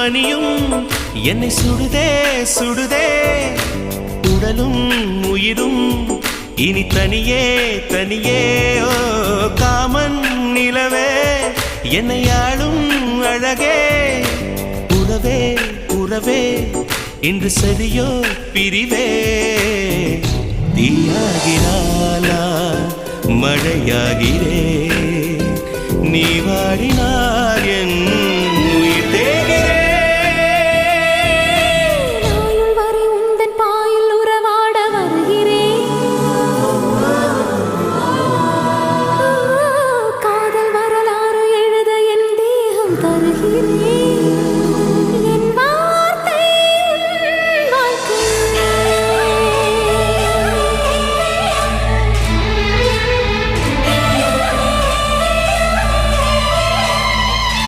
பனியும் என்னை சுடுதே சுடுதே உடலும் உயிரும் இனி தனியே தனியே ஓ காமன் நிலவே என்னை ஆளும் அழகே உறவே உறவே இன்று சரியோ பிரிவே தீயாகினாலா மழையாகிறே நீ வாடினார் என்